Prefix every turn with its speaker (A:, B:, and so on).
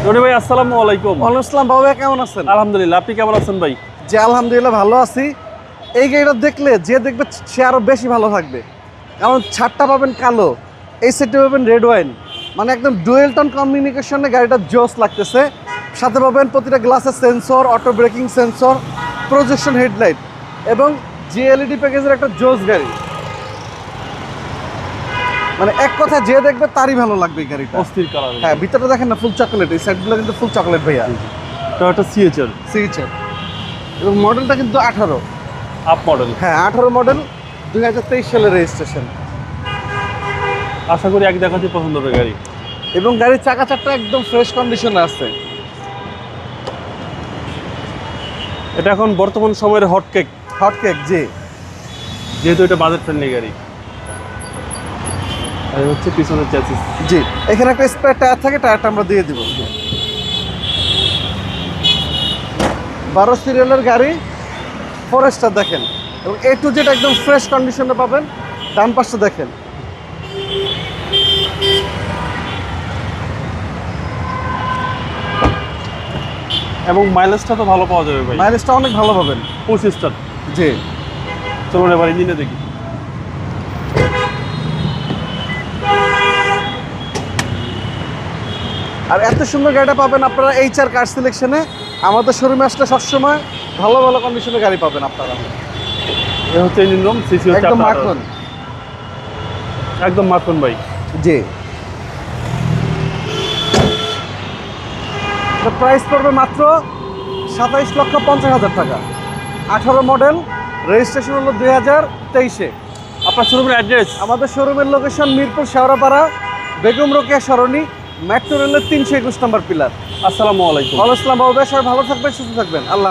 A: রনি ভাই আসসালামু আলাইকুম।
B: ওয়ালাইকুম আসসালাম। বাবা কেমন আছেন?
A: আলহামদুলিল্লাহ, আপনি কেমন আছেন ভাই?
B: জি আলহামদুলিল্লাহ ভালো আছি। এই গাড়িটা দেখলে যে দেখবে সে আরো বেশি ভালো থাকবে, কারণ ছাদটা পাবেন কালো, এই সাইডে পাবেন রেড ওয়াইন, মানে একদম ডুয়েল টোন কমিউনিকেশনে গাড়িটা জোস লাগতেছে। সাথে পাবেন প্রতিটা গ্লাসের sensor, auto breaking sensor, projection headlight এবং জিএলইডি প্যাকেজের একটা জোস গাড়ি। মানে এক কথা যে দেখবে তারই ভালো লাগবে এই গাড়িটা।
A: অস্থির কালার।
B: হ্যাঁ, ভিতরটা দেখেন না, ফুল চকলেট। এই সাইডগুলো কিন্তু ফুল চকলেট ভাইয়া।
A: টয়োটা সিএচআর
B: সিএচআর এবং মডেলটা কিন্তু 18।
A: Up model.
B: হ্যাঁ 18 মডেল, 2023 সালের রেজিস্ট্রেশন।
A: আশা করি এক দেখাতে পছন্দ হবে গাড়ি।
B: এবং গাড়ির চাকা চারটা একদম ফ্রেশ কন্ডিশনে আছে।
A: এটা এখন বর্তমান সময়ের হটকেক,
B: হটকেক জি।
A: যেহেতু এটা বাজেট ফ্রেন্ডলি গাড়ি। আর এই হচ্ছে পিছনের চ্যাসিস।
B: জি, এখানে একটা স্পেয়ার টায়ার থাকে, টায়ারটা আমরা দিয়ে দিব। 12 সিরিয়ালের গাড়ি, ফরেস্টার দেখেন, এবং এ টু জেড একদম ফ্রেশ কন্ডিশনে পাবেন। ডান পাশটা দেখেন,
A: এবং মাইলেজটা তো ভালো পাওয়া যাবে ভাই।
B: মাইলেজটা অনেক ভালো পাবেন।
A: 25
B: জি।
A: চলুন এবার ইঞ্জিনে দেখি।
B: আর এত সুন্দর গাড়িটা পাবেন আপনারা এইচআর কার সিলেকশনে। আমাদের শোরুমে আসলে সবসময় ভালো ভালো কন্ডিশনে গাড়ি পাবেন আপনারা।
A: এ হচ্ছে ইঞ্জিন রুম, সিসি হচ্ছে
B: একদম
A: আপনার
B: মাখন।
A: একদম মাখন ভাই।
B: জি। প্রাইস পড়বে মাত্র 27,50,000 টাকা। 18 মডেল, রেজিস্ট্রেশন হলো 2023-এ।
A: আপনার শোরুমের অ্যাড্রেস?
B: আমাদের শোরুমের লোকেশন মিরপুর শেওড়াপাড়া, বেগম রোকেয়া সরণি, মেট্রো রেলের 321 নম্বর পিলার।
A: আসসালামু আলাইকুম।
B: ওয়ালাইকুম আসসালাম। বাবু সবাই ভালো থাকবেন, সুস্থ থাকবেন। আল্লাহ।